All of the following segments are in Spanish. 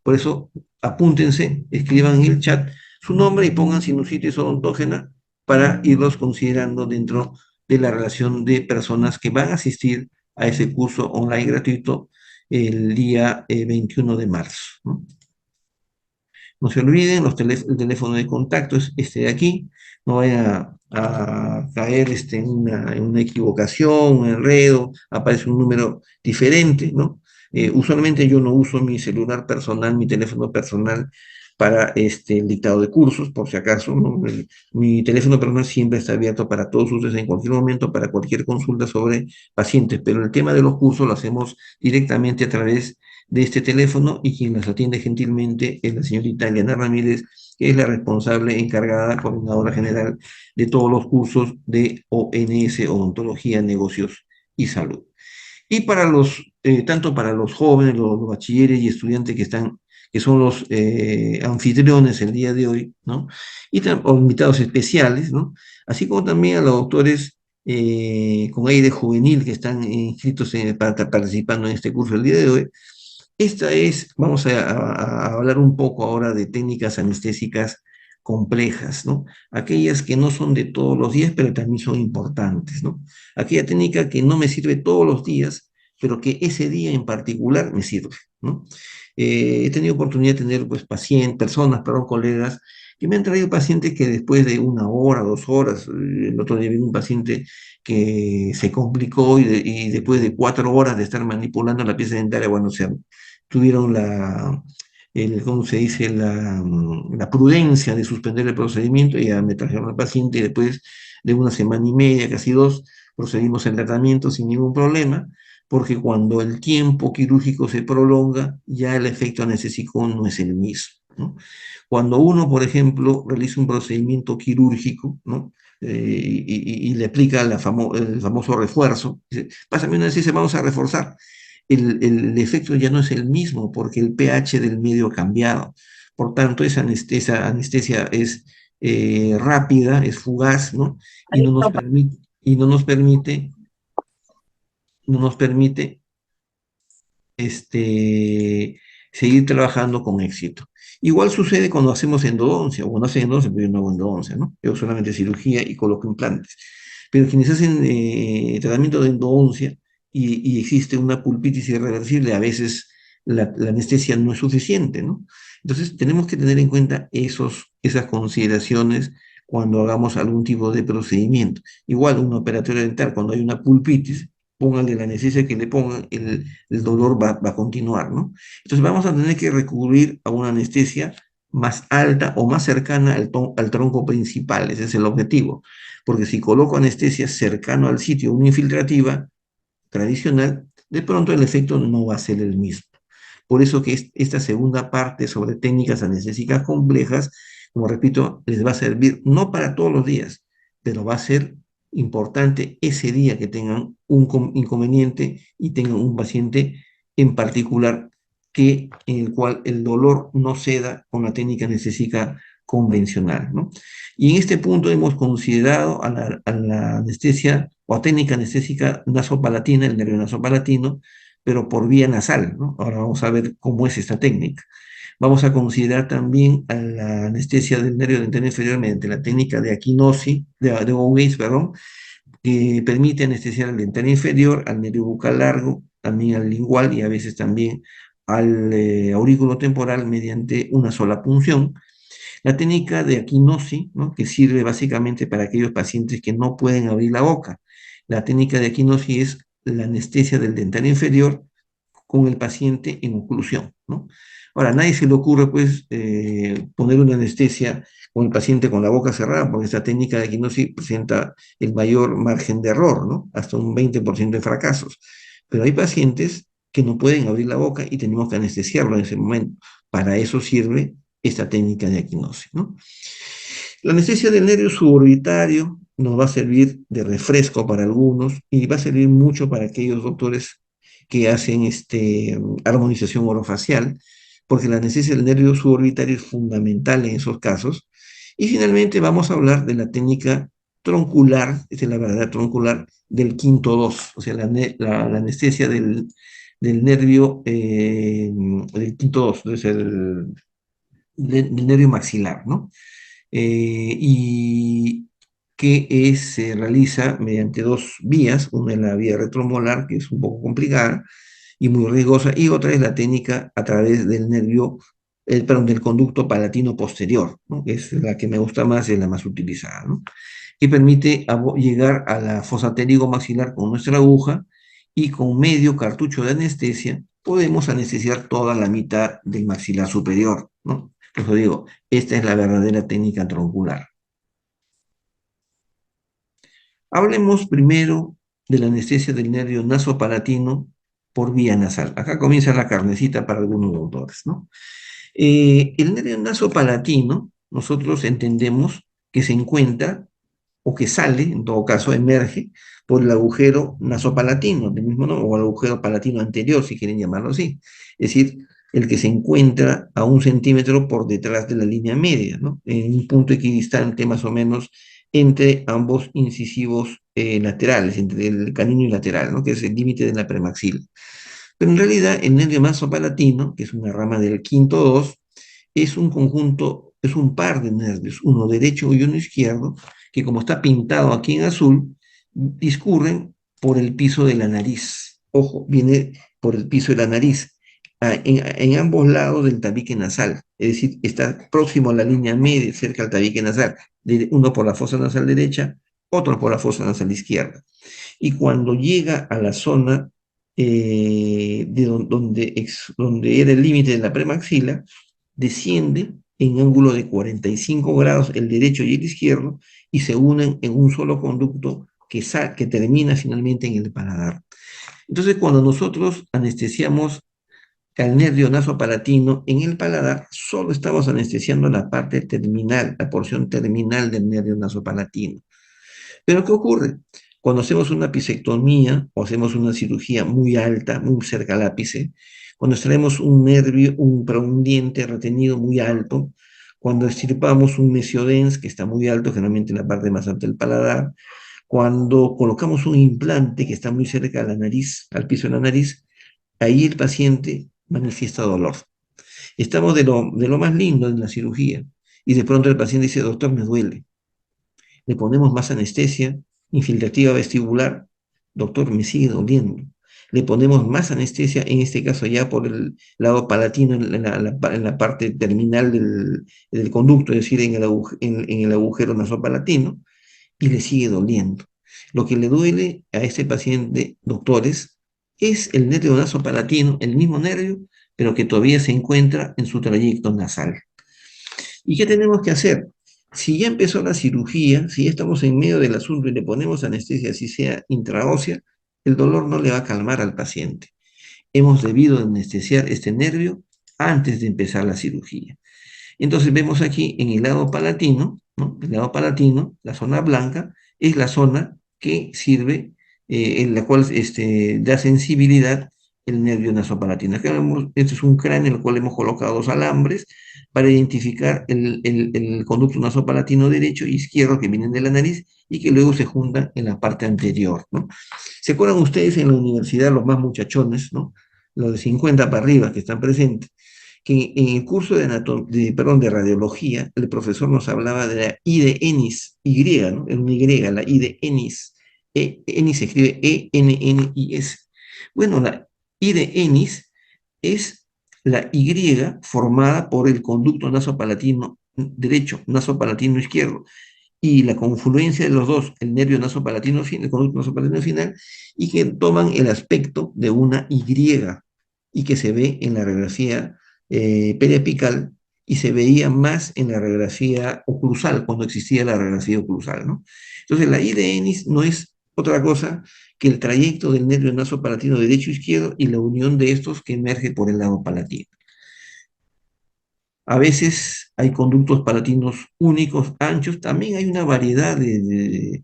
Por eso, apúntense, escriban en el chat su nombre y pongan sinusitis odontógena para irlos considerando dentro de la relación de personas que van a asistir a ese curso online gratuito el día 21 de marzo, ¿no? No se olviden, el teléfono de contacto es este de aquí. No vayan a caer en una equivocación, un enredo, aparece un número diferente, ¿no? Usualmente yo no uso mi celular personal, mi teléfono personal para el dictado de cursos, por si acaso, ¿no? Mi teléfono personal siempre está abierto para todos ustedes en cualquier momento, para cualquier consulta sobre pacientes, pero el tema de los cursos lo hacemos directamente a través de este teléfono y quien las atiende gentilmente es la señorita Eliana Ramírez, que es la responsable encargada, coordinadora general de todos los cursos de ONS, Odontología, Negocios y Salud. Y tanto para los jóvenes, los bachilleres y estudiantes que son los anfitriones el día de hoy, ¿no? O invitados especiales, ¿no? Así como también a los doctores con aire juvenil que están inscritos participando en este curso el día de hoy. Vamos a hablar un poco ahora de técnicas anestésicas complejas, ¿no? Aquellas que no son de todos los días, pero también son importantes, ¿no? Aquella técnica que no me sirve todos los días, pero que ese día en particular me sirve, ¿no? He tenido oportunidad de tener, pues, perdón, colegas, que me han traído pacientes que después de una hora, 2 horas, el otro día vino un paciente que se complicó y después de 4 horas de estar manipulando la pieza dentaria, bueno, tuvieron ¿cómo se dice?, la prudencia de suspender el procedimiento y ya me trajeron al paciente y después de una semana y media, casi dos, procedimos el tratamiento sin ningún problema, porque cuando el tiempo quirúrgico se prolonga, ya el efecto anestésico no es el mismo, ¿no? Cuando uno, por ejemplo, realiza un procedimiento quirúrgico, ¿no? Y le aplica el famoso refuerzo, dice, pásame una anestesia, vamos a reforzar. El efecto ya no es el mismo porque el pH del medio ha cambiado. Por tanto, esa anestesia es rápida, es fugaz, ¿no? Y no nos permite, y no nos permite este, seguir trabajando con éxito. Igual sucede cuando hacemos endodoncia, o cuando hacen endodoncia, pero yo no hago endodoncia, ¿no? Yo solamente cirugía y coloco implantes. Pero quienes hacen tratamiento de endodoncia y existe una pulpitis irreversible, a veces la anestesia no es suficiente, ¿no? Entonces tenemos que tener en cuenta esas consideraciones cuando hagamos algún tipo de procedimiento. Igual un operatorio dental, cuando hay una pulpitis, pónganle la anestesia que le pongan, el dolor va a continuar, ¿no? Entonces vamos a tener que recurrir a una anestesia más alta o más cercana al tronco principal, ese es el objetivo, porque si coloco anestesia cercano al sitio, una infiltrativa tradicional, de pronto el efecto no va a ser el mismo. Por eso que esta segunda parte sobre técnicas anestésicas complejas, como repito, les va a servir no para todos los días, pero va a ser importante ese día que tengan un inconveniente y tengan un paciente en particular en el cual el dolor no ceda con la técnica anestésica convencional, ¿no? Y en este punto hemos considerado a la anestesia o a técnica anestésica nasopalatina, el nervio nasopalatino, pero por vía nasal, ¿no? Ahora vamos a ver cómo es esta técnica. Vamos a considerar también a la anestesia del nervio dentario inferior mediante la técnica de Aquinosi, de Bowes, perdón, que permite anestesiar al dentario inferior, al nervio bucal largo, también al lingual y a veces también al aurículo temporal mediante una sola punción. La técnica de Aquinosi, ¿no?, que sirve básicamente para aquellos pacientes que no pueden abrir la boca. La técnica de Aquinosi es la anestesia del dentario inferior con el paciente en oclusión, ¿no? Ahora, a nadie se le ocurre, pues, poner una anestesia con el paciente con la boca cerrada, porque esta técnica de Aquinosi presenta el mayor margen de error, ¿no? Hasta un 20% de fracasos. Pero hay pacientes que no pueden abrir la boca y tenemos que anestesiarlo en ese momento. Para eso sirve esta técnica de Aquinosi, ¿no? La anestesia del nervio suborbitario nos va a servir de refresco para algunos y va a servir mucho para aquellos doctores que hacen armonización orofacial, porque la anestesia del nervio suborbitario es fundamental en esos casos. Y finalmente vamos a hablar de la técnica troncular, esta es la verdadera troncular, del quinto dos, o sea, la anestesia del nervio del quinto dos, es del nervio maxilar, ¿no? Y se realiza mediante dos vías, una es la vía retromolar, que es un poco complicada y muy riesgosa, y otra es la técnica a través del nervio, perdón, del conducto palatino posterior, ¿no? Que es la que me gusta más y es la más utilizada, ¿no? Que permite llegar a la fosa maxilar con nuestra aguja y con medio cartucho de anestesia podemos anestesiar toda la mitad del maxilar superior, ¿no? Por eso digo, esta es la verdadera técnica troncular. Hablemos primero de la anestesia del nervio nasopalatino por vía nasal. Acá comienza la carnecita para algunos autores, ¿no? El nervio nasopalatino, nosotros entendemos que se encuentra o que sale, en todo caso emerge, por el agujero nasopalatino, del mismo nombre, o el agujero palatino anterior, si quieren llamarlo así. Es decir, el que se encuentra a 1 centímetro por detrás de la línea media, ¿no? En un punto equidistante más o menos entre ambos incisivos laterales, entre el canino y lateral, ¿no? Que es el límite de la premaxila. Pero en realidad el nervio nasopalatino, que es una rama del quinto dos, es un conjunto, es un par de nervios, uno derecho y uno izquierdo, que como está pintado aquí en azul, discurren por el piso de la nariz. Ojo, viene por el piso de la nariz, en ambos lados del tabique nasal, es decir, está próximo a la línea media, cerca al tabique nasal, uno por la fosa nasal derecha, otro por la fosa nasal izquierda. Y cuando llega a la zona donde era el límite de la premaxila, desciende en ángulo de 45 grados el derecho y el izquierdo y se unen en un solo conducto que termina finalmente en el paladar. Entonces, cuando nosotros anestesiamos al nervio nasopalatino en el paladar, solo estamos anestesiando la parte terminal, la porción terminal del nervio nasopalatino. Pero ¿qué ocurre? Cuando hacemos una pisectomía o hacemos una cirugía muy alta, muy cerca al ápice, cuando extraemos un nervio, un diente retenido muy alto, cuando extirpamos un mesiodens que está muy alto, generalmente en la parte más alta del paladar, cuando colocamos un implante que está muy cerca a la nariz, al piso de la nariz, ahí el paciente manifiesta dolor. Estamos de lo más lindo en la cirugía y de pronto el paciente dice, doctor, me duele. Le ponemos más anestesia infiltrativa vestibular, doctor, me sigue doliendo. Le ponemos más anestesia, en este caso ya por el lado palatino, en la parte terminal del conducto, es decir, en el agujero nasopalatino, y le sigue doliendo. Lo que le duele a este paciente, doctores, es el nervio nasopalatino, el mismo nervio, pero que todavía se encuentra en su trayecto nasal. ¿Y qué tenemos que hacer? Si ya empezó la cirugía, si ya estamos en medio del asunto y le ponemos anestesia, así sea intraósea, el dolor no le va a calmar al paciente. Hemos debido anestesiar este nervio antes de empezar la cirugía. Entonces vemos aquí en el lado palatino, ¿no? El lado palatino, la zona blanca, es la zona que sirve, en la cual da sensibilidad el nervio nasopalatino. Acá vemos, este es un cráneo en el cual hemos colocado dos alambres para identificar el conducto nasopalatino derecho e izquierdo que vienen de la nariz y que luego se juntan en la parte anterior, ¿no? ¿Se acuerdan ustedes en la universidad, los más muchachones, ¿no? Los de 50 para arriba que están presentes, que en el curso de radiología, el profesor nos hablaba de la I de Ennis, Y, ¿no? Es una Y, la I de Ennis. Ennis se escribe E-N-N-I-S. Bueno, la I de Ennis es la Y formada por el conducto nasopalatino derecho, nasopalatino izquierdo, y la confluencia de los dos, el nervio nasopalatino final, el conducto nasopalatino final, y que toman el aspecto de una Y, y que se ve en la radiografía periapical y se veía más en la radiografía oclusal, cuando existía la radiografía oclusal, ¿no? Entonces, la I de Ennis no es otra cosa que el trayecto del nervio nasopalatino derecho-izquierdo y la unión de estos que emerge por el lado palatino. A veces hay conductos palatinos únicos, anchos, también hay una variedad de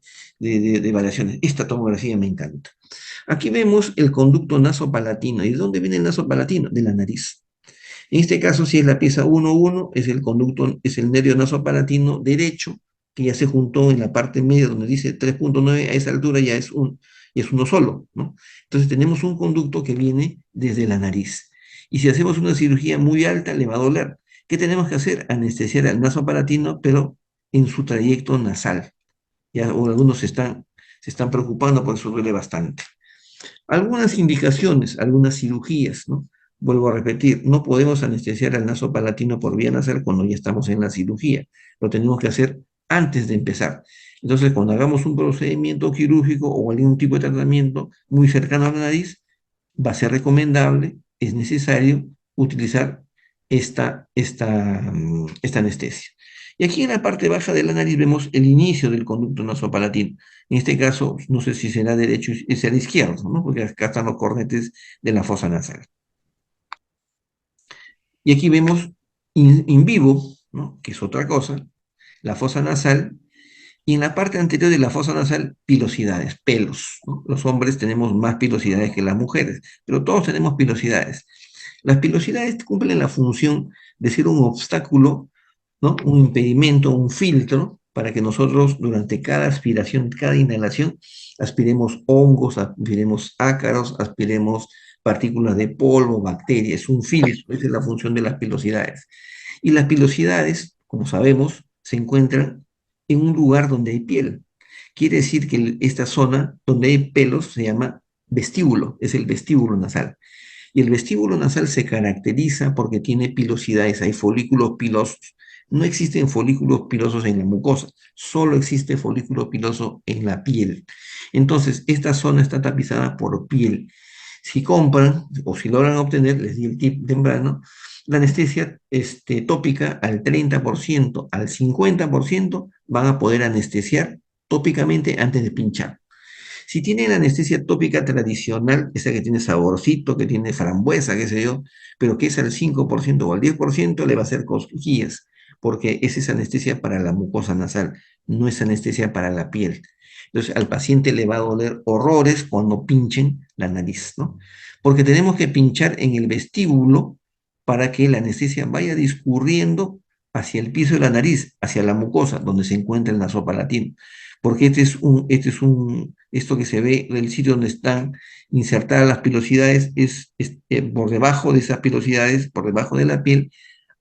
variaciones. Esta tomografía me encanta. Aquí vemos el conducto nasopalatino. ¿Y de dónde viene el nasopalatino? De la nariz. En este caso, si es la pieza 1-1, es el conducto, es el nervio nasopalatino derecho, que ya se juntó en la parte media donde dice 3.9, a esa altura es uno solo, ¿no? Entonces tenemos un conducto que viene desde la nariz. Y si hacemos una cirugía muy alta, le va a doler. ¿Qué tenemos que hacer? Anestesiar al nasopalatino, pero en su trayecto nasal. Ya o algunos se están preocupando porque eso duele bastante. Algunas indicaciones, algunas cirugías, ¿no? Vuelvo a repetir, no podemos anestesiar al nasopalatino por vía nasal cuando ya estamos en la cirugía. Lo tenemos que hacer antes de empezar. Entonces, cuando hagamos un procedimiento quirúrgico o algún tipo de tratamiento muy cercano a la nariz, va a ser recomendable, es necesario utilizar esta anestesia. Y aquí en la parte baja de la nariz vemos el inicio del conducto nasopalatino. En este caso, no sé si será derecho y será izquierdo, ¿no? Porque acá están los cornetes de la fosa nasal. Y aquí vemos in vivo, ¿no? Que es otra cosa, la fosa nasal, y en la parte anterior de la fosa nasal, pilosidades, pelos, ¿no? Los hombres tenemos más pilosidades que las mujeres, pero todos tenemos pilosidades. Las pilosidades cumplen la función de ser un obstáculo, ¿no? Un impedimento, un filtro, para que nosotros durante cada aspiración, cada inhalación, aspiremos hongos, aspiremos ácaros, aspiremos partículas de polvo, bacterias, es un filtro, esa es la función de las pilosidades. Y las pilosidades, como sabemos, se encuentran en un lugar donde hay piel. Quiere decir que esta zona donde hay pelos se llama vestíbulo, es el vestíbulo nasal. Y el vestíbulo nasal se caracteriza porque tiene pilosidades, hay folículos pilosos. No existen folículos pilosos en la mucosa, solo existe folículo piloso en la piel. Entonces, esta zona está tapizada por piel. Si compran o si logran obtener, les di el tip temprano, la anestesia tópica al 30%, al 50% van a poder anestesiar tópicamente antes de pinchar. Si tienen anestesia tópica tradicional, esa que tiene saborcito, que tiene frambuesa, qué sé yo, pero que es al 5% o al 10%, le va a hacer cosquillas, porque esa es anestesia para la mucosa nasal, no es anestesia para la piel. Entonces, al paciente le va a doler horrores cuando pinchen la nariz, ¿no? Porque tenemos que pinchar en el vestíbulo para que la anestesia vaya discurriendo hacia el piso de la nariz, hacia la mucosa, donde se encuentra el nasopalatino. Porque esto que se ve, el sitio donde están insertadas las pilosidades, por debajo de esas pilosidades, por debajo de la piel,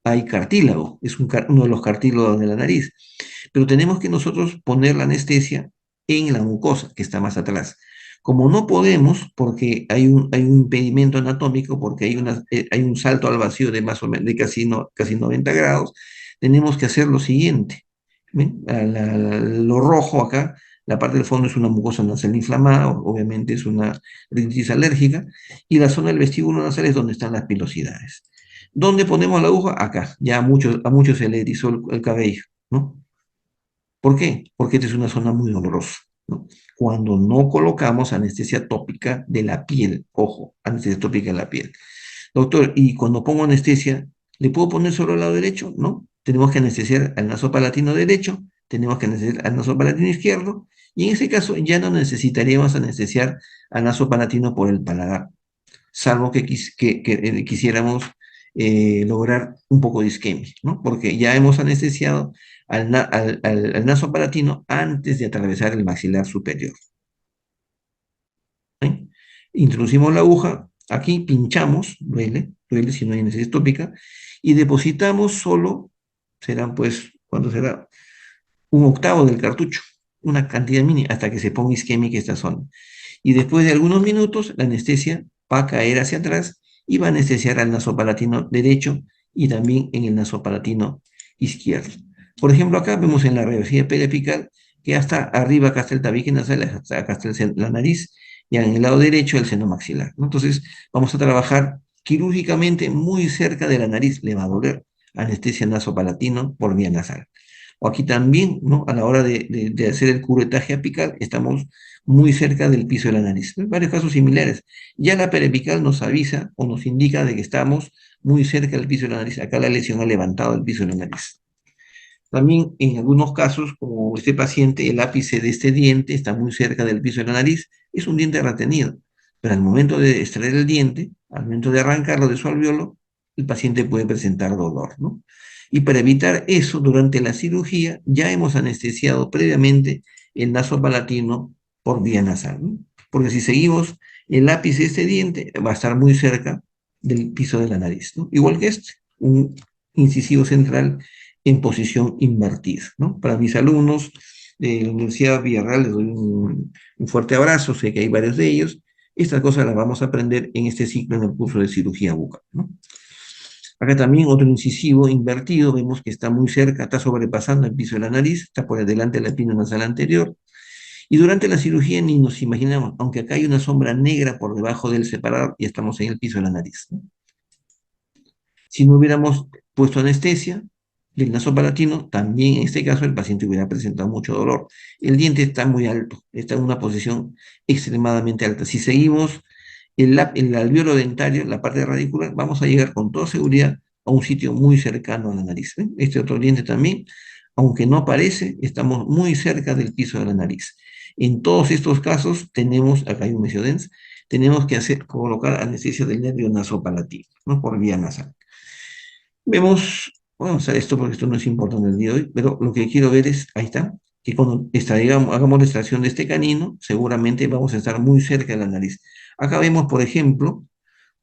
hay cartílago, es uno de los cartílagos de la nariz. Pero tenemos que nosotros poner la anestesia en la mucosa, que está más atrás. Como no podemos, porque hay un impedimento anatómico, porque hay un salto al vacío de más o menos de casi, casi 90 grados, tenemos que hacer lo siguiente. ¿Ven? Lo rojo acá, la parte del fondo es una mucosa nasal inflamada, obviamente es una rinitis alérgica, y la zona del vestíbulo nasal es donde están las pilosidades. ¿Dónde ponemos la aguja? Acá. Ya a muchos se le erizó el cabello, ¿no? ¿Por qué? Porque esta es una zona muy dolorosa, ¿no? Cuando no colocamos anestesia tópica de la piel, ojo, anestesia tópica de la piel. Doctor, y cuando pongo anestesia, ¿le puedo poner solo al lado derecho? No. Tenemos que anestesiar al nasopalatino derecho, tenemos que anestesiar al nasopalatino izquierdo, y en ese caso ya no necesitaríamos anestesiar al nasopalatino por el paladar, salvo que quisiéramos lograr un poco de isquemia, ¿no? Porque ya hemos anestesiado al nasopalatino antes de atravesar el maxilar superior. ¿Eh? Introducimos la aguja, aquí pinchamos, duele si no hay necesidad tópica, y depositamos solo, serán pues, ¿cuánto será? Un octavo del cartucho, una cantidad mínima, hasta que se ponga isquémica esta zona. Y después de algunos minutos, la anestesia va a caer hacia atrás y va a anestesiar al nasopalatino derecho y también en el nasopalatino izquierdo. Por ejemplo, acá vemos en la radiografía periapical que hasta arriba, acá está el tabique nasal, acá está la nariz, y en el lado derecho el seno maxilar, ¿no? Entonces, vamos a trabajar quirúrgicamente muy cerca de la nariz, le va a doler anestesia nasopalatino por vía nasal. O aquí también, ¿no? A la hora de hacer el curetaje apical, estamos muy cerca del piso de la nariz. Varios casos similares. Ya la periapical nos avisa o nos indica de que estamos muy cerca del piso de la nariz. Acá la lesión ha levantado el piso de la nariz. También en algunos casos, como este paciente, el ápice de este diente está muy cerca del piso de la nariz, es un diente retenido. Pero al momento de extraer el diente, al momento de arrancarlo de su alveolo, el paciente puede presentar dolor, ¿no? Y para evitar eso, durante la cirugía ya hemos anestesiado previamente el nasopalatino por vía nasal, ¿no? Porque si seguimos el ápice de este diente, va a estar muy cerca del piso de la nariz, ¿no? Igual que este, un incisivo central en posición invertida, ¿no? Para mis alumnos de la Universidad Villarreal les doy un fuerte abrazo, sé que hay varios de ellos. Estas cosas las vamos a aprender en este ciclo en el curso de cirugía bucal, ¿no? Acá también otro incisivo invertido, vemos que está muy cerca, está sobrepasando el piso de la nariz, está por delante de la espina nasal anterior. Y durante la cirugía ni nos imaginamos, aunque acá hay una sombra negra por debajo del separador y estamos en el piso de la nariz, ¿no? Si no hubiéramos puesto anestesia del nasopalatino, también en este caso el paciente hubiera presentado mucho dolor. El diente está muy alto, está en una posición extremadamente alta. Si seguimos el alveolo dentario, la parte radicular, vamos a llegar con toda seguridad a un sitio muy cercano a la nariz. ¿Ven? Este otro diente también, aunque no parece, estamos muy cerca del piso de la nariz. En todos estos casos tenemos, acá hay un mesiodens, tenemos que colocar anestesia del nervio nasopalatino, ¿no? Por vía nasal. Vemos, vamos a esto porque esto no es importante el día de hoy, pero lo que quiero ver es, ahí está, que cuando hagamos la extracción de este canino, seguramente vamos a estar muy cerca de la nariz. Acá vemos, por ejemplo,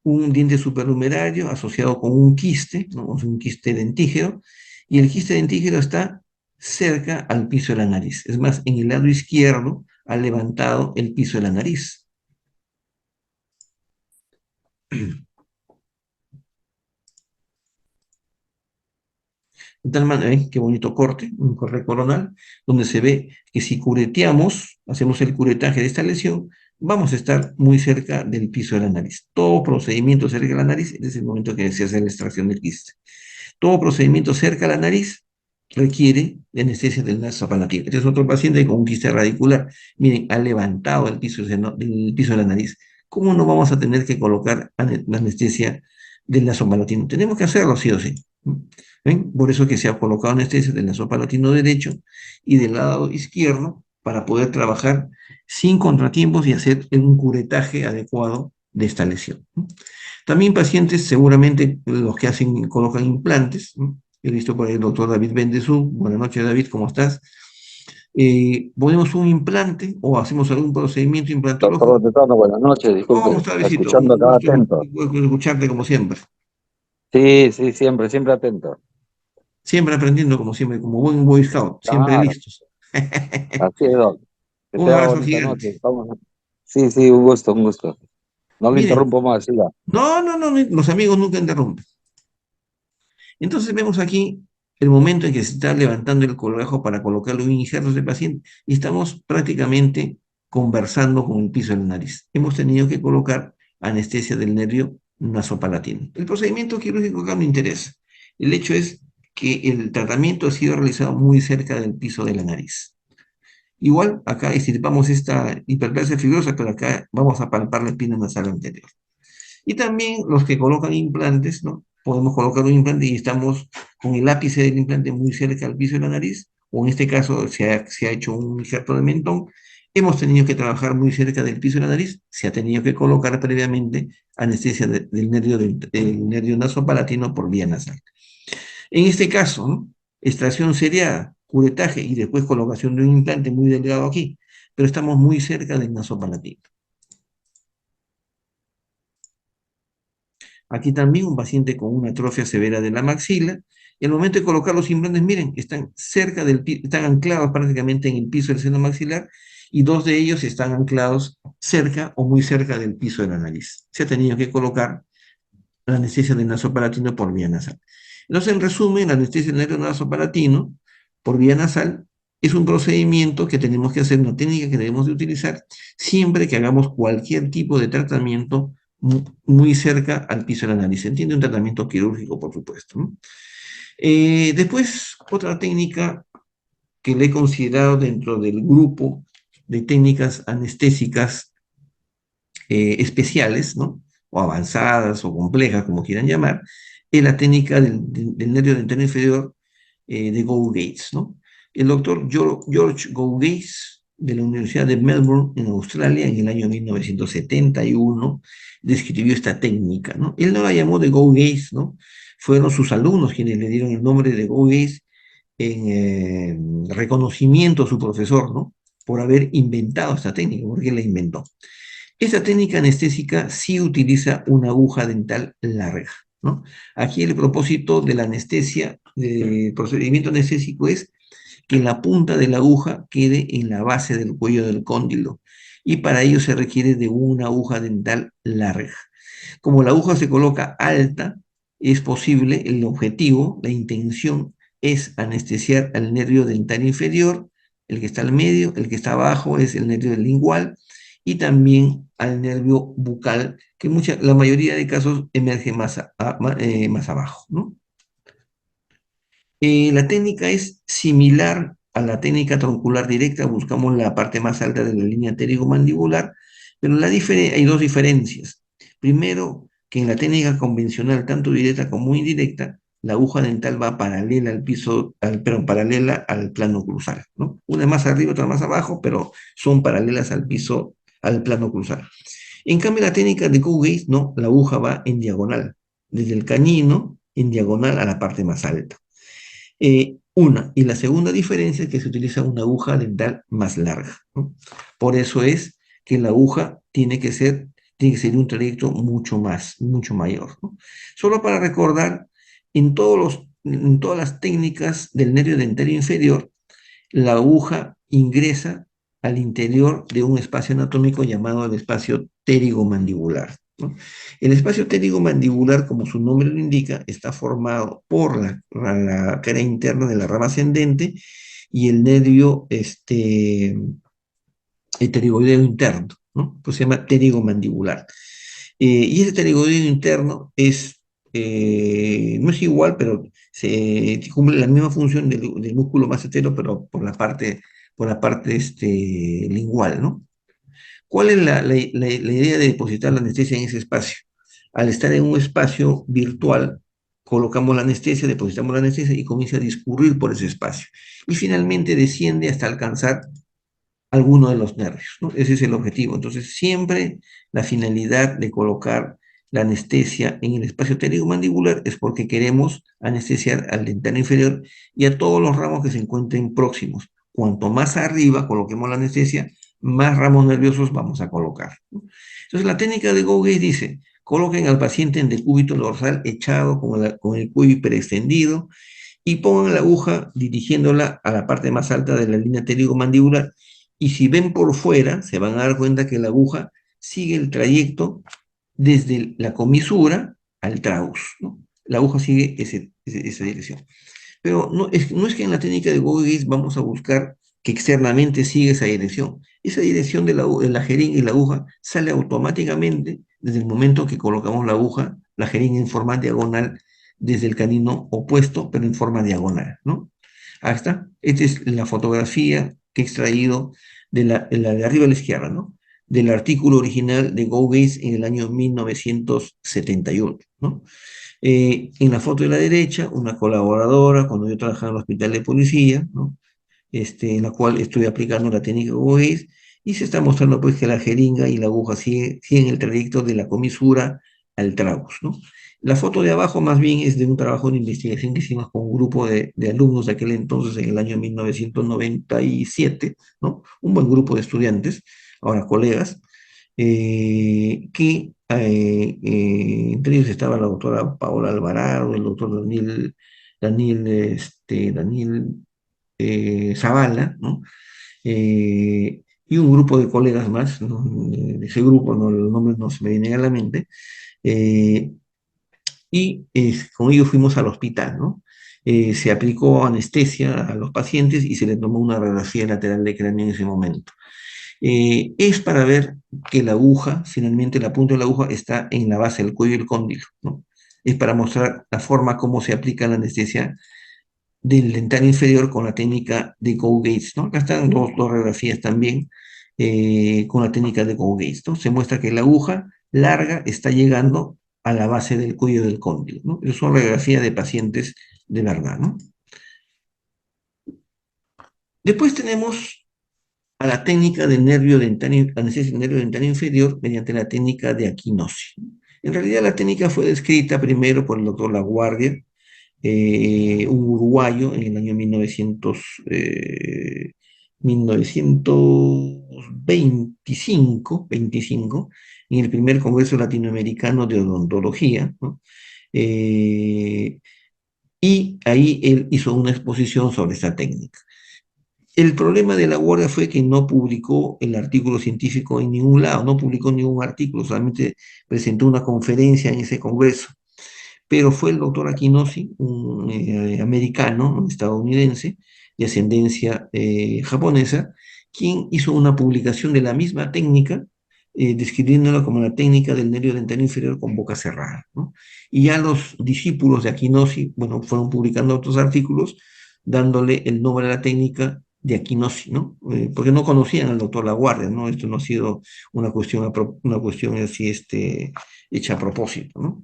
un diente supernumerario asociado con un quiste, ¿no? Un quiste dentígero, y el quiste dentígero está cerca al piso de la nariz. Es más, en el lado izquierdo ha levantado el piso de la nariz. De tal manera, ¿ven? Qué bonito corte, un corte coronal, donde se ve que si cureteamos, hacemos el curetaje de esta lesión, vamos a estar muy cerca del piso de la nariz. Todo procedimiento cerca de la nariz es el momento que se hace la extracción del quiste. Todo procedimiento cerca de la nariz requiere de anestesia del nasopalatino. Este es otro paciente con un quiste radicular. Miren, ha levantado el piso de la nariz. ¿Cómo no vamos a tener que colocar la anestesia del nasopalatino? Tenemos que hacerlo sí o sí. ¿Ven? Por eso que se ha colocado anestesia del nasopalatino derecho y del lado izquierdo para poder trabajar sin contratiempos y hacer un curetaje adecuado de esta lesión. También pacientes, seguramente los que colocan implantes, ¿no? He visto por ahí el doctor David Bendezú. Buenas noches, David, ¿cómo estás? Ponemos un implante o hacemos algún procedimiento Doctor implantológico. Tetano, buenas noches, ¿Cómo disculpe, está, Davidito? escuchando Un acá gusto atento. escucharte como siempre. Sí, sí, siempre, siempre atento. Siempre aprendiendo como siempre, como buen Boy Scout, siempre Claro, listos. así es, Doc. Que Un tenga abrazo bonita gigante. noche. Sí, sí, un gusto, un gusto. No lo Miren, interrumpo más, siga. no, no, no, los amigos nunca interrumpen. Entonces vemos aquí el momento en que se está levantando el colgajo para colocarle un injerto de paciente y estamos prácticamente conversando con el piso de la nariz. Hemos tenido que colocar anestesia del nervio nasopalatino. El procedimiento quirúrgico acá no interesa. El hecho es que el tratamiento ha sido realizado muy cerca del piso de la nariz. Igual, acá estirpamos esta hiperplasia fibrosa, pero acá vamos a palpar la espina nasal anterior. Y también los que colocan implantes, ¿no? Podemos colocar un implante y estamos con el ápice del implante muy cerca al piso de la nariz, o en este caso se ha hecho un injerto de mentón. Hemos tenido que trabajar muy cerca del piso de la nariz, se ha tenido que colocar previamente anestesia del nervio nasopalatino por vía nasal. En este caso, ¿no? Extracción seriada, curetaje y después colocación de un implante muy delgado aquí, pero estamos muy cerca del nasopalatino. Aquí también un paciente con una atrofia severa de la maxila. Y al momento de colocar los implantes, miren, están cerca están anclados prácticamente en el piso del seno maxilar y dos de ellos están anclados cerca o muy cerca del piso de la nariz. Se ha tenido que colocar la anestesia del nasopalatino por vía nasal. Entonces, en resumen, la anestesia del nasopalatino por vía nasal es un procedimiento que tenemos que hacer, una técnica que debemos de utilizar siempre que hagamos cualquier tipo de tratamiento muy cerca al piso de la nariz. Se entiende un tratamiento quirúrgico, por supuesto, ¿no? Después, otra técnica que le he considerado dentro del grupo de técnicas anestésicas especiales, ¿no? O avanzadas o complejas, como quieran llamar, es la técnica del nervio dental inferior de Go Gates, ¿no? El doctor George Go Gates, de la Universidad de Melbourne, en Australia, en el año 1971, describió esta técnica, ¿no? Él no la llamó de Go Gates, ¿no? Fueron sus alumnos quienes le dieron el nombre de Go Gates en reconocimiento a su profesor, ¿no? Por haber inventado esta técnica, porque él la inventó. Esta técnica anestésica sí utiliza una aguja dental larga, ¿no? Aquí el propósito de la anestesia, del procedimiento anestésico es que la punta de la aguja quede en la base del cuello del cóndilo y para ello se requiere de una aguja dental larga. Como la aguja se coloca alta, es posible, el objetivo, la intención es anestesiar al nervio dental inferior, el que está al medio, el que está abajo es el nervio lingual y también al nervio bucal, que la mayoría de casos emerge más abajo, ¿no? La técnica es similar a la técnica troncular directa, buscamos la parte más alta de la línea pterigomandibular, pero hay dos diferencias. Primero, que en la técnica convencional, tanto directa como indirecta, la aguja dental va paralela al piso, perdón, paralela al plano cruzal, ¿no? Una más arriba, otra más abajo, pero son paralelas al piso, al plano cruzal. En cambio, la técnica de Go-Gaze, no, la aguja va en diagonal, desde el canino en diagonal a la parte más alta. Y la segunda diferencia es que se utiliza una aguja dental más larga, ¿no? Por eso es que la aguja tiene que ser un trayecto mucho mayor, ¿no? Solo para recordar, en todas las técnicas del nervio dentario inferior, la aguja ingresa al interior de un espacio anatómico llamado el espacio pterigomandibular, ¿no? El espacio pterigomandibular, como su nombre lo indica, está formado por la cara interna de la rama ascendente y el nervio pterigoideo interno, ¿no? Pues se llama pterigomandibular. Y ese pterigoideo interno no es igual, pero se cumple la misma función del músculo massetero, pero por la parte lingual, ¿no? ¿Cuál es la idea de depositar la anestesia en ese espacio? Al estar en un espacio virtual, colocamos la anestesia, depositamos la anestesia y comienza a discurrir por ese espacio. Y finalmente desciende hasta alcanzar alguno de los nervios, ¿no? Ese es el objetivo. Entonces, siempre la finalidad de colocar la anestesia en el espacio pterigomandibular es porque queremos anestesiar al dental inferior y a todos los ramos que se encuentren próximos. Cuanto más arriba coloquemos la anestesia, más ramos nerviosos vamos a colocar, ¿no? Entonces, la técnica de Gouges dice, coloquen al paciente en decúbito dorsal echado con el cuello hiperextendido y pongan la aguja dirigiéndola a la parte más alta de la línea pterigomandibular y si ven por fuera, se van a dar cuenta que la aguja sigue el trayecto desde la comisura al tragus, ¿no? La aguja sigue esa dirección. Pero no es que en la técnica de Gouges vamos a buscar que externamente siga esa dirección. Esa dirección de la jeringa y la aguja sale automáticamente desde el momento que colocamos la aguja, la jeringa en forma diagonal desde el canino opuesto, pero en forma diagonal, ¿no? Ahí está. Esta es la fotografía que he extraído la de arriba a la izquierda, ¿no? Del artículo original de Gouges en el año 1971, ¿no? En la foto de la derecha, una colaboradora, cuando yo trabajaba en el hospital de policía, ¿no? En la cual estoy aplicando la técnica Gouges, y se está mostrando pues que la jeringa y la aguja siguen el trayecto de la comisura al tragus, ¿no? La foto de abajo más bien es de un trabajo de investigación que hicimos con un grupo de alumnos de aquel entonces, en el año 1997, ¿no? Un buen grupo de estudiantes, ahora colegas, entre ellos estaba la doctora Paola Alvarado, el doctor Daniel Zavala, ¿no? Y un grupo de colegas más, ¿no? De ese grupo, ¿no? Los nombres no se me vienen a la mente, eh, con ellos fuimos al hospital, ¿no? Se aplicó anestesia a los pacientes y se les tomó una radiografía lateral de cráneo en ese momento. Es para ver que la aguja, finalmente la punta de la aguja está en la base del cuello del cóndilo, ¿no? Es para mostrar la forma como se aplica la anestesia del dental inferior con la técnica de Go-Gates, ¿no? Acá están dos radiografías también con la técnica de Go-Gates, ¿no? Se muestra que la aguja larga está llegando a la base del cuello del cóndilo, ¿no? Esas son radiografías de pacientes de verdad, ¿no? Después tenemos a la técnica del nervio dentario, anestesia del nervio dentario inferior mediante la técnica de Aquinosi. En realidad la técnica fue descrita primero por el doctor Laguardia, un uruguayo, en el año 1910, 1925, en el primer Congreso Latinoamericano de Odontología, ¿no? Eh, y ahí él hizo una exposición sobre esta técnica. El problema de la Guardia fue que no publicó el artículo científico en ningún lado, no publicó ningún artículo, solamente presentó una conferencia en ese congreso. Pero fue el doctor Aquinosi, un americano, un estadounidense, de ascendencia japonesa, quien hizo una publicación de la misma técnica, describiéndola como la técnica del nervio dentario inferior con boca cerrada, ¿no? Y ya los discípulos de Aquinosi, bueno, fueron publicando otros artículos dándole el nombre a la técnica de Aquinosi, ¿no? Porque no conocían al doctor Laguardia, ¿no? Esto no ha sido una cuestión así, hecha a propósito, ¿no?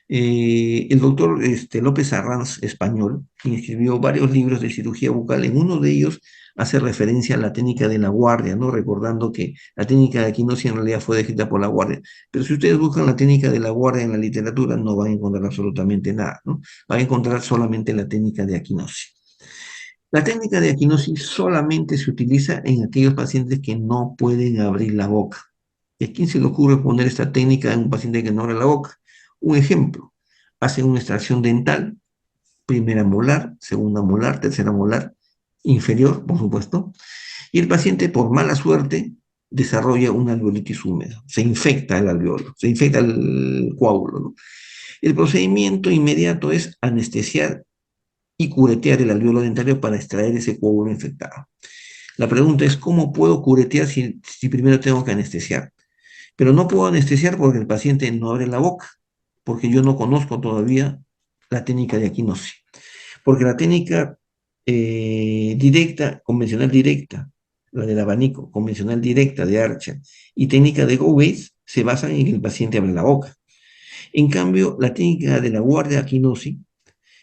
El doctor López Arranz, español, quien escribió varios libros de cirugía bucal, en uno de ellos hace referencia a la técnica de la guardia, ¿no? Recordando que la técnica de Aquinosi en realidad fue descrita por la guardia. Pero si ustedes buscan la técnica de la guardia en la literatura, no van a encontrar absolutamente nada, ¿no? Van a encontrar solamente la técnica de Aquinosi. La técnica de Aquinosi solamente se utiliza en aquellos pacientes que no pueden abrir la boca. ¿Y a quién se le ocurre poner esta técnica en un paciente que no abre la boca? Un ejemplo, hacen una extracción dental, primera molar, segunda molar, tercera molar, inferior, por supuesto, y el paciente, por mala suerte, desarrolla una alveolitis húmeda, se infecta el alveolo, se infecta el coágulo, ¿no? El procedimiento inmediato es anestesiar y curetear el alveolo dentario para extraer ese coágulo infectado. La pregunta es, ¿cómo puedo curetear si primero tengo que anestesiar? Pero no puedo anestesiar porque el paciente no abre la boca, porque yo no conozco todavía la técnica de Aquinosi. Porque la técnica directa, convencional directa, la del abanico, convencional directa de Archer y técnica de Gowes se basan en que el paciente abre la boca. En cambio, la técnica de la guardia Aquinosi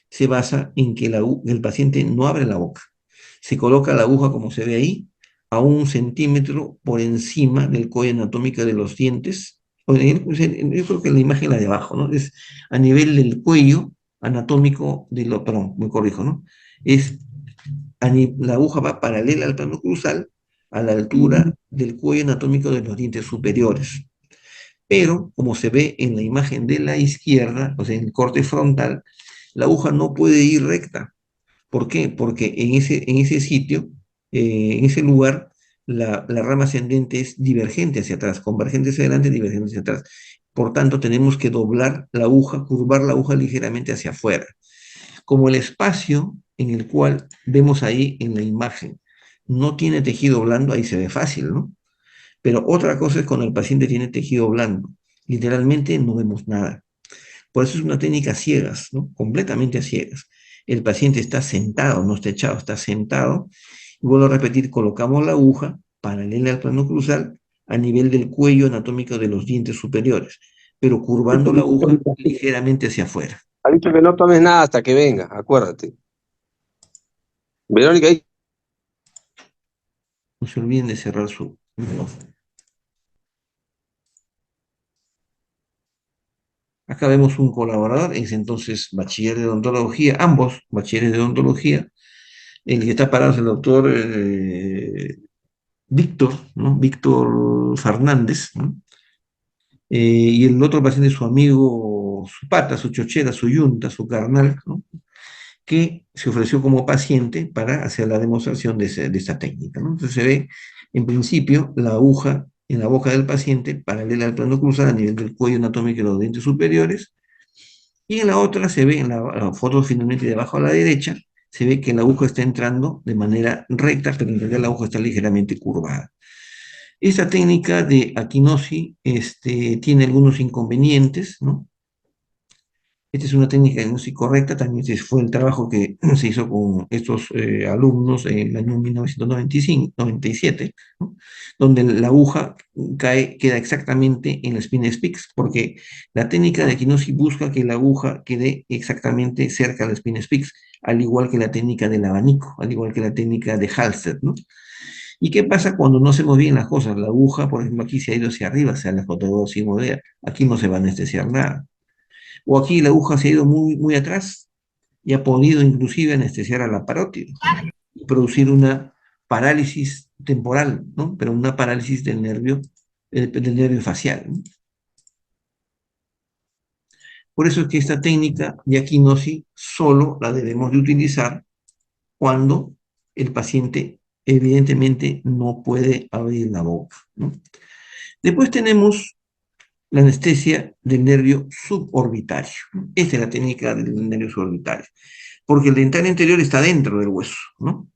se basa en que el paciente no abre la boca. Se coloca la aguja, como se ve ahí, a 1 centímetro por encima del cuello anatómico de los dientes. Yo creo que la imagen la de abajo, ¿no? Es a nivel del cuello anatómico perdón, me corrijo, ¿no? Es la aguja va paralela al plano cruzal a la altura del cuello anatómico de los dientes superiores. Pero, como se ve en la imagen de la izquierda, o sea, en el corte frontal, la aguja no puede ir recta. ¿Por qué? Porque en ese sitio, en ese lugar, la rama ascendente es divergente hacia atrás, convergente hacia adelante, divergente hacia atrás. Por tanto, tenemos que doblar la aguja, curvar la aguja ligeramente hacia afuera. Como el espacio en el cual vemos ahí en la imagen no tiene tejido blando, ahí se ve fácil, ¿no? Pero otra cosa es cuando el paciente tiene tejido blando. Literalmente no vemos nada. Por eso es una técnica a ciegas, ¿no? Completamente a ciegas. El paciente está sentado, no está echado, está sentado. Y vuelvo a repetir, colocamos la aguja paralela al plano cruzal a nivel del cuello anatómico de los dientes superiores, pero curvando la aguja ligeramente hacia afuera. Ha dicho que no tomes nada hasta que venga, acuérdate. Verónica, ahí. No se olviden de cerrar su micrófono. Acá vemos un colaborador, es entonces bachiller de odontología, ambos bachilleres de odontología. El que está parado es el doctor Víctor, ¿no? Víctor Fernández, ¿no? Y el otro paciente es su amigo, su pata, su chochera, su yunta, su carnal, ¿no? Que se ofreció como paciente para hacer la demostración de esta técnica, ¿no? Entonces se ve, en principio, la aguja en la boca del paciente, paralela al plano cruzado a nivel del cuello anatómico de los dientes superiores, y en la otra se ve, en la foto finalmente de abajo a la derecha, se ve que la aguja está entrando de manera recta, pero en realidad la aguja está ligeramente curvada. Esta técnica de Aquinosi tiene algunos inconvenientes, ¿no? Esta es una técnica no es correcta, también fue el trabajo que se hizo con estos alumnos en el año 1995, 97, ¿no? Donde la aguja queda exactamente en la spina spix, porque la técnica de Aquinosi busca que la aguja quede exactamente cerca de la spina spix, al igual que la técnica del abanico, al igual que la técnica de Halsted, ¿no? ¿Y qué pasa cuando no hacemos bien las cosas? La aguja, por ejemplo, aquí se ha ido hacia arriba, hacia la fotodosis modea, aquí no se va a anestesiar nada. O aquí la aguja se ha ido muy, muy atrás y ha podido inclusive anestesiar a la parótida y producir una parálisis temporal, ¿no? Pero una parálisis del nervio facial, ¿no? Por eso es que esta técnica de aquinosis solo la debemos de utilizar cuando el paciente evidentemente no puede abrir la boca, ¿no? Después tenemos la anestesia del nervio suborbitario. Esta es la técnica del nervio suborbitario, porque el dental anterior está dentro del hueso, ¿no?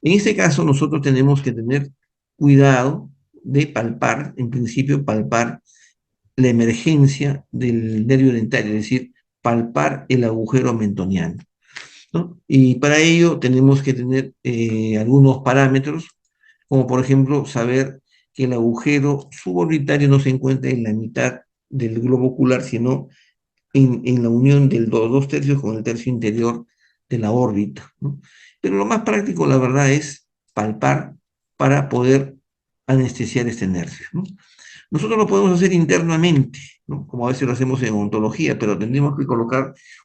En este caso, nosotros tenemos que tener cuidado de palpar, en principio, palpar la emergencia del nervio dentario, es decir, palpar el agujero mentoniano, ¿no? Y para ello tenemos que tener algunos parámetros, como por ejemplo saber que el agujero suborbitario no se encuentra en la mitad del globo ocular, sino en la unión de los dos tercios con el tercio interior de la órbita, ¿no? Pero lo más práctico, la verdad, es palpar para poder anestesiar este nervio, ¿no? Nosotros lo podemos hacer internamente, ¿no? Como a veces lo hacemos en odontología, pero tendríamos que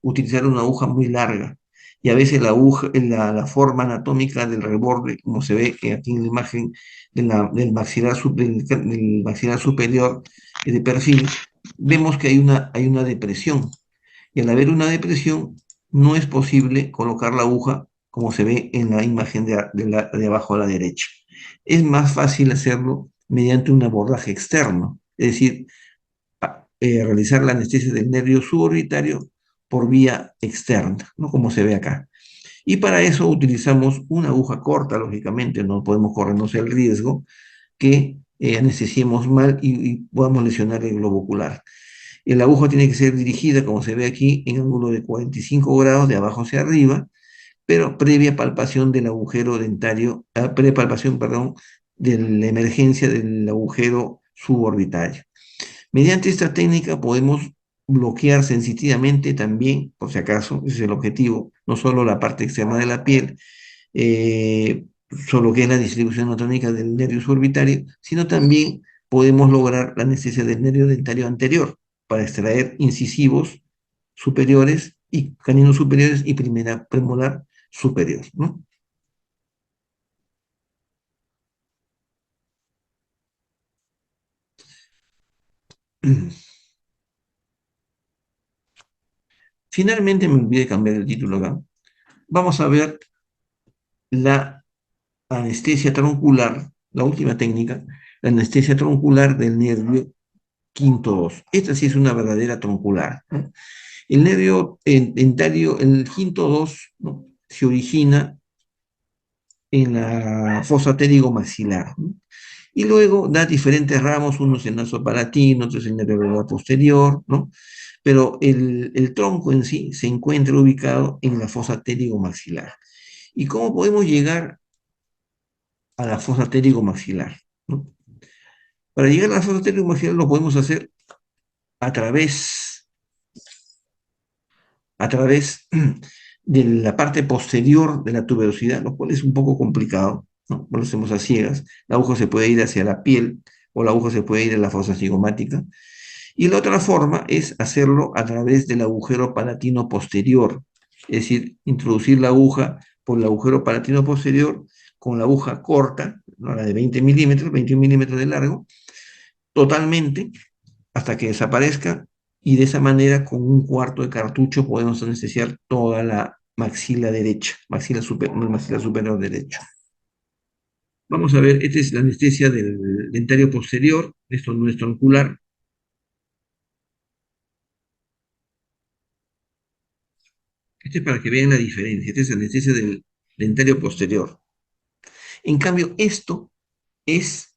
utilizar una aguja muy larga. Y a veces la aguja, la forma anatómica del reborde, como se ve aquí en la imagen del del maxilar superior de perfil, vemos que hay una depresión. Y al haber una depresión, no es posible colocar la aguja como se ve en la imagen de abajo a la derecha. Es más fácil hacerlo mediante un abordaje externo, es decir, realizar la anestesia del nervio suborbitario por vía externa, ¿no? Como se ve acá. Y para eso utilizamos una aguja corta, lógicamente, no podemos corrernos el riesgo que anestesiemos mal y podamos lesionar el globo ocular. El aguja tiene que ser dirigida, como se ve aquí, en ángulo de 45 grados de abajo hacia arriba, pero previa palpación del agujero dentario, prepalpación, perdón, de la emergencia del agujero suborbitario. Mediante esta técnica podemos bloquear sensitivamente también, por si acaso, ese es el objetivo, no solo la parte externa de la piel, eh, solo que es la distribución anatómica del nervio suborbitario, sino también podemos lograr la anestesia del nervio dentario anterior para extraer incisivos superiores y caninos superiores y primera premolar superior, ¿no? Finalmente me olvidé cambiar el título acá. Vamos a ver la anestesia troncular, la última técnica, la anestesia troncular del nervio quinto 2. Esta sí es una verdadera troncular, ¿no? El nervio dentario, el quinto 2, ¿no? Se origina en la fosa pterigo-maxilar, ¿no? Y luego da diferentes ramos, uno es el nasopalatino, otro es el nervio vagal posterior, ¿no? Pero el tronco en sí se encuentra ubicado en la fosa pterigo-maxilar. ¿Y cómo podemos llegar a la fosa pterigo-maxilar, ¿no? Para llegar a la fosa pterigo-maxilar lo podemos hacer a través a través de la parte posterior de la tuberosidad, lo cual es un poco complicado, ¿no? Lo hacemos a ciegas. La aguja se puede ir hacia la piel o la aguja se puede ir a la fosa cigomática. Y la otra forma es hacerlo a través del agujero palatino posterior, es decir, introducir la aguja por el agujero palatino posterior con la aguja corta, ¿no? La de 20 milímetros, 21 milímetros de largo, totalmente hasta que desaparezca y de esa manera con un cuarto de cartucho podemos anestesiar toda la maxila derecha, maxila superior derecha. Vamos a ver, esta es la anestesia del dentario posterior, esto no es troncular. Este es para que vean la diferencia, esta es la anestesia del dentario posterior. En cambio, esto es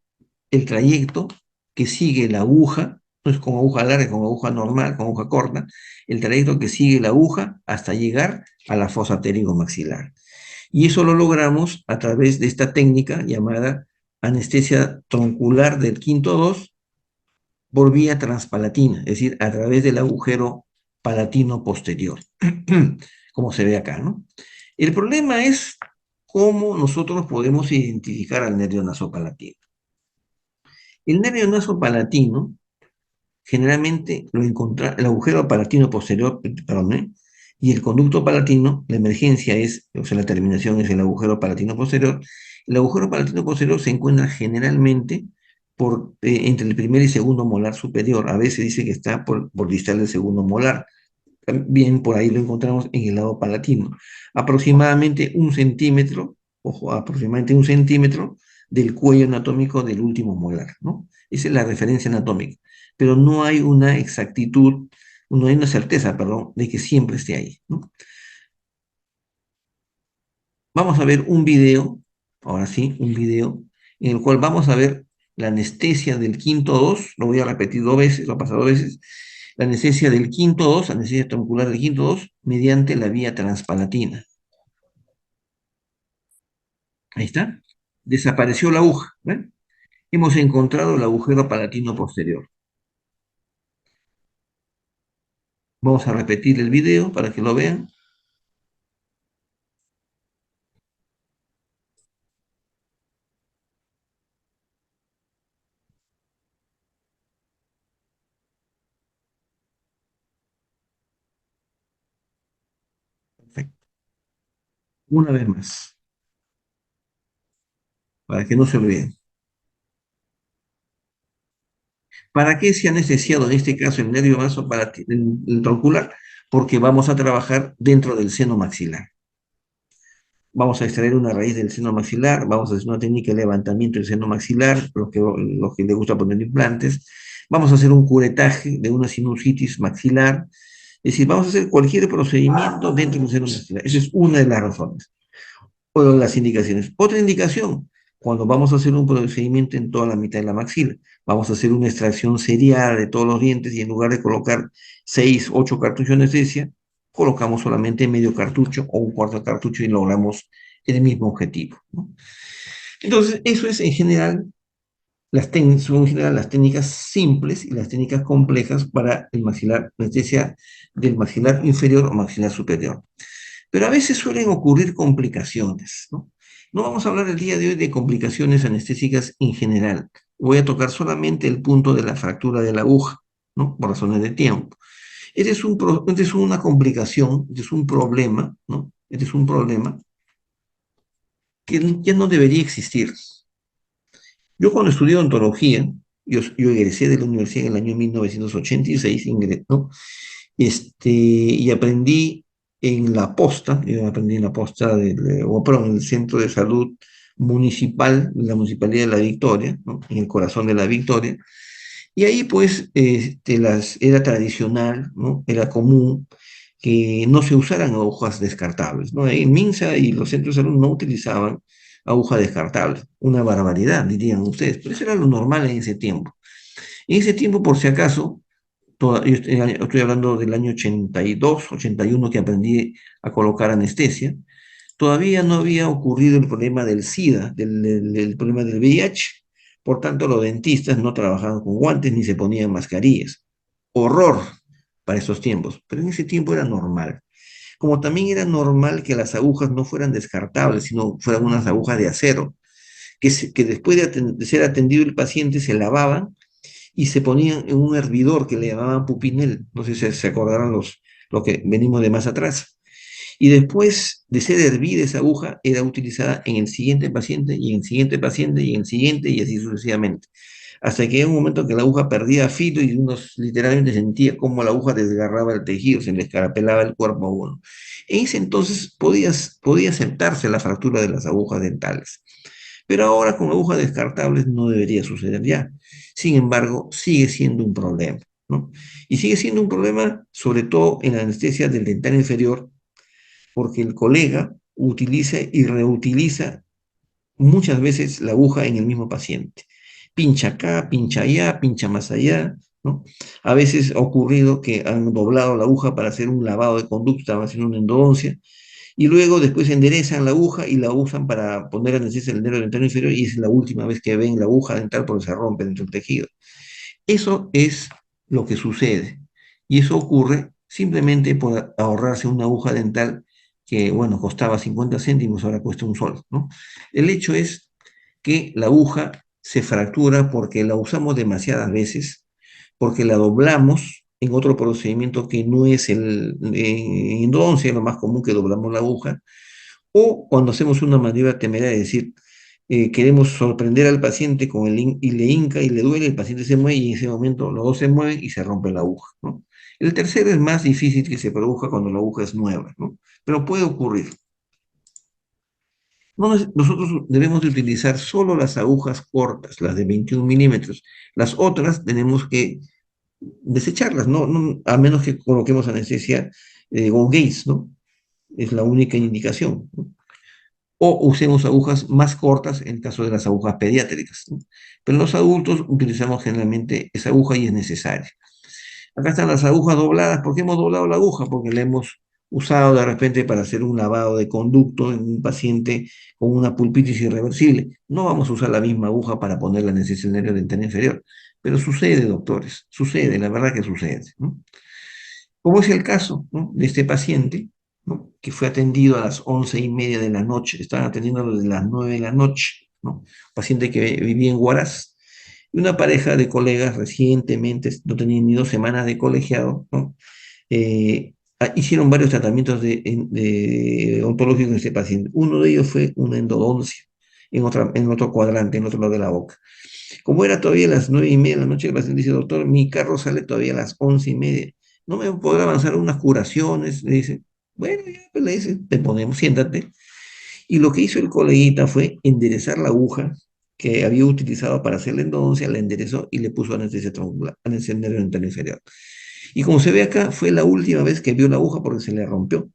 el trayecto que sigue la aguja, no es con aguja larga, con aguja normal, con aguja corta, el trayecto que sigue la aguja hasta llegar a la fosa pterigo-maxilar. Y eso lo logramos a través de esta técnica llamada anestesia troncular del quinto 2 por vía transpalatina, es decir, a través del agujero palatino posterior, como se ve acá, ¿no? El problema es cómo nosotros podemos identificar al nervio nasopalatino. El nervio nasopalatino, generalmente el agujero palatino posterior, perdón, Y el conducto palatino, la emergencia es, o sea, la terminación es el agujero palatino posterior. El agujero palatino posterior se encuentra generalmente entre el primer y segundo molar superior. A veces dice que está por distal del segundo molar. Bien, por ahí lo encontramos en el lado palatino. Aproximadamente 1 centímetro, ojo, aproximadamente 1 centímetro del cuello anatómico del último molar, ¿no? Esa es la referencia anatómica. Pero no hay una exactitud, no hay una certeza, perdón, de que siempre esté ahí, ¿no? Vamos a ver un video, ahora sí, un video, en el cual vamos a ver la anestesia del quinto 2, lo voy a repetir 2 veces, lo he pasado 2 veces, la anestesia del quinto 2, anestesia estromucular del quinto 2, mediante la vía transpalatina. Ahí está. Desapareció la aguja, ¿ven? Hemos encontrado el agujero palatino posterior. Vamos a repetir el video para que lo vean. Perfecto. Una vez más, para que no se olviden. ¿Para qué se ha anestesiado en este caso el nervio el troncular? Porque vamos a trabajar dentro del seno maxilar. Vamos a extraer una raíz del seno maxilar, vamos a hacer una técnica de levantamiento del seno maxilar, los que les gusta poner implantes. Vamos a hacer un curetaje de una sinusitis maxilar. Es decir, vamos a hacer cualquier procedimiento dentro del seno maxilar. Esa es una de las razones o las indicaciones. Otra indicación, cuando vamos a hacer un procedimiento en toda la mitad de la maxila, vamos a hacer una extracción seriada de todos los dientes y en lugar de colocar 6, 8 cartuchos de anestesia, colocamos solamente medio cartucho o un cuarto de cartucho y logramos el mismo objetivo, ¿no? Entonces, eso es en general son en general las técnicas simples y las técnicas complejas para el maxilar, anestesia del maxilar inferior o maxilar superior. Pero a veces suelen ocurrir complicaciones, ¿no? No vamos a hablar el día de hoy de complicaciones anestésicas en general. Voy a tocar solamente el punto de la fractura de la aguja, ¿no? Por razones de tiempo. Este es una complicación, este es un problema, ¿no? Este es un problema que ya no debería existir. Yo cuando estudié odontología, yo egresé de la universidad en el año 1986, ¿no? Y aprendí yo aprendí en la posta en el Centro de Salud Municipal, la Municipalidad de La Victoria, ¿no? En el corazón de La Victoria. Y ahí pues era tradicional, ¿no? Era común que no se usaran agujas descartables, ¿no? En Minsa y los centros de salud no utilizaban agujas descartables, una barbaridad, dirían ustedes, pero eso era lo normal en ese tiempo. En ese tiempo, por si acaso, yo estoy hablando del año 82, 81 que aprendí a colocar anestesia, todavía no había ocurrido el problema del SIDA, del problema del VIH, por tanto los dentistas no trabajaban con guantes ni se ponían mascarillas. Horror para esos tiempos, pero en ese tiempo era normal. Como también era normal que las agujas no fueran descartables, sino fueran unas agujas de acero, que después de ser atendido el paciente se lavaban y se ponían en un hervidor que le llamaban pupinel, no sé si se acordarán los que venimos de más atrás. Y después de ser hervida esa aguja, era utilizada en el siguiente paciente y en el siguiente paciente y en el siguiente y así sucesivamente. Hasta que en un momento que la aguja perdía filo y uno literalmente sentía cómo la aguja desgarraba el tejido, se le escarapelaba el cuerpo a uno. En ese entonces podía aceptarse la fractura de las agujas dentales. Pero ahora con agujas descartables no debería suceder ya. Sin embargo, sigue siendo un problema, ¿no? Y sigue siendo un problema sobre todo en la anestesia del dental inferior, porque el colega utiliza y reutiliza muchas veces la aguja en el mismo paciente. Pincha acá, pincha allá, pincha más allá, ¿no? A veces ha ocurrido que han doblado la aguja para hacer un lavado de conducto, estaban haciendo una endodoncia, y luego después enderezan la aguja y la usan para poner anestesia del nervio dental inferior y es la última vez que ven la aguja dental porque se rompe dentro del tejido. Eso es lo que sucede y eso ocurre simplemente por ahorrarse una aguja dental que, bueno, costaba 50 céntimos, ahora cuesta un sol, ¿no? El hecho es que la aguja se fractura porque la usamos demasiadas veces, porque la doblamos en otro procedimiento que no es el endodoncia, lo más común que doblamos la aguja, o cuando hacemos una maniobra temeraria, es decir, queremos sorprender al paciente con y le hinca y le duele, el paciente se mueve y en ese momento los dos se mueven y se rompe la aguja, ¿no? El tercero es más difícil que se produzca cuando la aguja es nueva, ¿no? Pero puede ocurrir. Nosotros debemos de utilizar solo las agujas cortas, las de 21 milímetros. Las otras tenemos que desecharlas, ¿no? A menos que coloquemos anestesia o gaze, ¿no? Es la única indicación, ¿no? O usemos agujas más cortas en el caso de las agujas pediátricas, ¿no? Pero en los adultos utilizamos generalmente esa aguja y es necesaria. Acá están las agujas dobladas. ¿Por qué hemos doblado la aguja? Porque la hemos usado de repente para hacer un lavado de conducto en un paciente con una pulpitis irreversible. No vamos a usar la misma aguja para ponerla en el escenario dental inferior. Pero sucede, doctores, sucede, la verdad que sucede, ¿no? Como es el caso, ¿no?, de este paciente, ¿no?, que fue atendido a las 11:30 de la noche, estaban atendiendo desde las 9 de la noche, ¿no? Paciente que vivía en Huaraz, y una pareja de colegas recientemente, no tenían ni 2 semanas de colegiado, ¿no? Hicieron varios tratamientos de ontológicos de este paciente. Uno de ellos fue una endodoncia en otro cuadrante, en otro lado de la boca. Como era todavía las 9:30 de la noche, el paciente dice: doctor, mi carro sale todavía a las 11:30. ¿No me podrá avanzar unas curaciones? Le dice. Bueno, ya, pues le dice, te ponemos, siéntate. Y lo que hizo el coleguita fue enderezar la aguja que había utilizado para hacer la endodoncia, la enderezó y le puso anestesia triangular, anestesia dental inferior. Y como se ve acá, fue la última vez que vio la aguja porque se le rompió.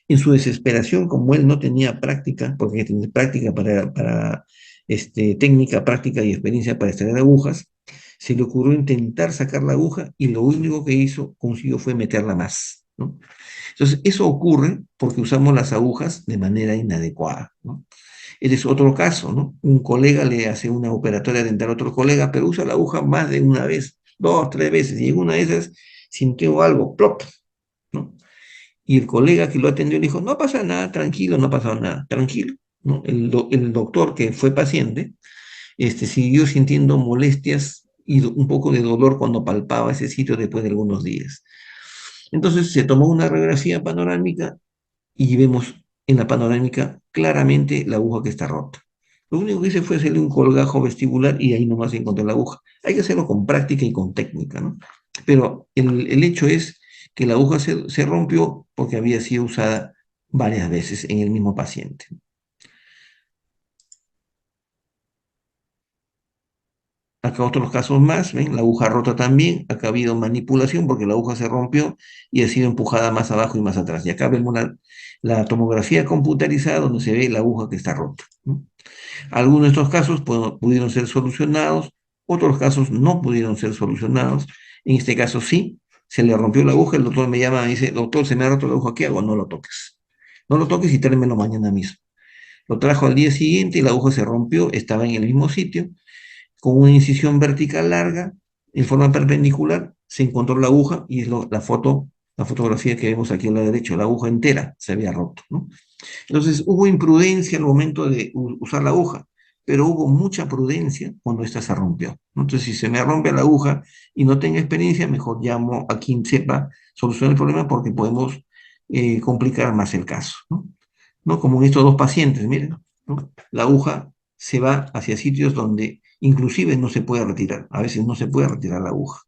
En su desesperación, como él no tenía práctica, porque tenía práctica técnica, práctica y experiencia para extraer agujas, se le ocurrió intentar sacar la aguja y lo único que consiguió fue meterla más, ¿no? Entonces, eso ocurre porque usamos las agujas de manera inadecuada, ¿no? Ese es otro caso, ¿no? Un colega le hace una operatoria dental a otro colega, pero usa la aguja más de una vez, dos, tres veces, y en una de esas sintió algo, plop, ¿no? Y el colega que lo atendió le dijo: no pasa nada, tranquilo, no ha pasado nada, tranquilo, ¿no? El doctor que fue paciente siguió sintiendo molestias y un poco de dolor cuando palpaba ese sitio después de algunos días. Entonces se tomó una radiografía panorámica y vemos en la panorámica claramente la aguja que está rota. Lo único que hice fue hacerle un colgajo vestibular y ahí nomás encontré la aguja. Hay que hacerlo con práctica y con técnica, ¿no? Pero el hecho es que la aguja se rompió porque había sido usada varias veces en el mismo paciente. Acá otros casos más, ¿ven? La aguja rota también. Acá ha habido manipulación porque la aguja se rompió y ha sido empujada más abajo y más atrás. Y acá vemos la tomografía computarizada donde se ve la aguja que está rota, ¿no? Algunos de estos casos pudieron ser solucionados, otros casos no pudieron ser solucionados. En este caso sí, se le rompió la aguja, el doctor me llama y dice: doctor, se me ha roto la aguja, ¿qué hago? No lo toques. No lo toques y tráemelo mañana mismo. Lo trajo al día siguiente y la aguja se rompió, estaba en el mismo sitio, con una incisión vertical larga, en forma perpendicular, se encontró la aguja y es la fotografía que vemos aquí a la derecha, la aguja entera se había roto, ¿no? Entonces hubo imprudencia al momento de usar la aguja, pero hubo mucha prudencia cuando ésta se rompió, ¿no? Entonces, si se me rompe la aguja y no tengo experiencia, mejor llamo a quien sepa solucionar el problema porque podemos complicar más el caso, ¿no? ¿No? Como en estos dos pacientes, miren, ¿no? La aguja se va hacia sitios donde inclusive no se puede retirar, a veces no se puede retirar la aguja.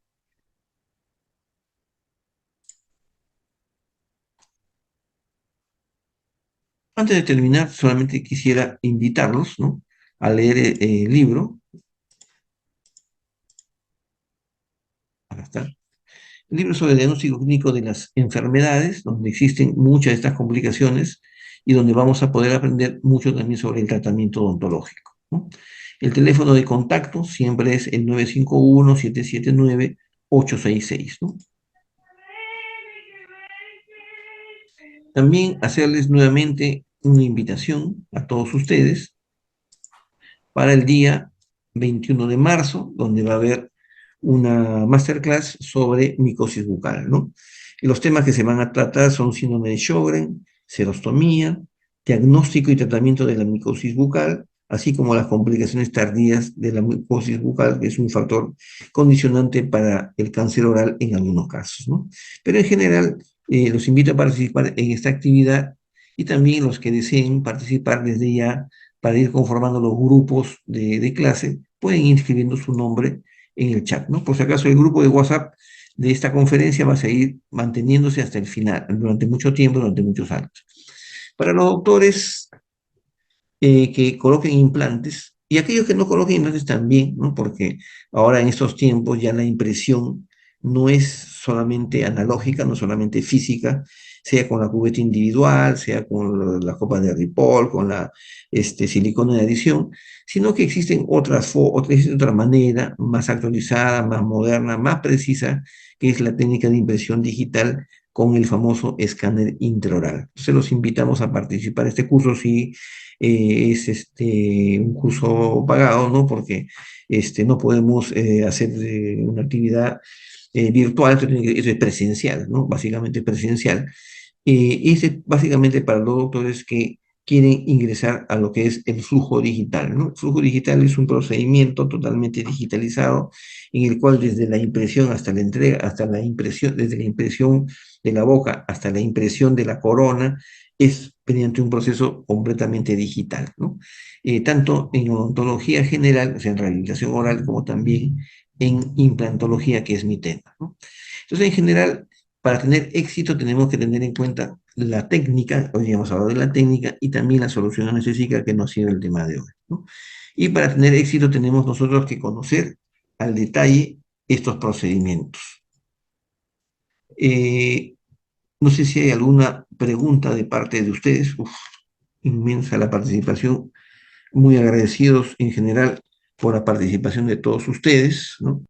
Antes de terminar, solamente quisiera invitarlos, ¿no?, a leer el libro. Acá está. El libro sobre el diagnóstico clínico de las enfermedades, donde existen muchas de estas complicaciones y donde vamos a poder aprender mucho también sobre el tratamiento odontológico, ¿no? El teléfono de contacto siempre es el 951-779-866, ¿no? También hacerles nuevamente una invitación a todos ustedes para el día 21 de marzo, donde va a haber una masterclass sobre micosis bucal, ¿no? Y los temas que se van a tratar son síndrome de Sjögren, serostomía, diagnóstico y tratamiento de la micosis bucal, así como las complicaciones tardías de la mucosis bucal, que es un factor condicionante para el cáncer oral en algunos casos, ¿no? Pero en general, los invito a participar en esta actividad y también los que deseen participar desde ya para ir conformando los grupos de clase, pueden ir inscribiendo su nombre en el chat, ¿no? Por si acaso el grupo de WhatsApp de esta conferencia va a seguir manteniéndose hasta el final, durante mucho tiempo, durante muchos años. Para los doctores que coloquen implantes y aquellos que no coloquen implantes también, ¿no? Porque ahora en estos tiempos ya la impresión no es solamente analógica, no solamente física, sea con la cubeta individual, sea con la copa de Ripoll, con la silicona de adición, sino que existen existe otra manera más actualizada, más moderna, más precisa, que es la técnica de impresión digital con el famoso escáner intraoral. Entonces los invitamos a participar. Este curso sí es un curso pagado, ¿no? Porque no podemos hacer una actividad virtual, esto es presencial, ¿no? Básicamente presencial. Es básicamente para los doctores que quieren ingresar a lo que es el flujo digital, ¿no? El flujo digital es un procedimiento totalmente digitalizado en el cual desde la impresión hasta la entrega, hasta la impresión, desde la impresión de la boca hasta la impresión de la corona, es mediante un proceso completamente digital, ¿no? Tanto en odontología general, o sea, en rehabilitación oral, como también en implantología, que es mi tema, ¿no? Entonces, en general, para tener éxito tenemos que tener en cuenta la técnica, hoy hemos hablado de la técnica, y también la solución anestésica, que nos sirve el tema de hoy, ¿no? Y para tener éxito tenemos nosotros que conocer al detalle estos procedimientos. Eh, no sé si hay alguna pregunta de parte de ustedes. Uf, inmensa la participación. Muy agradecidos en general por la participación de todos ustedes, ¿no?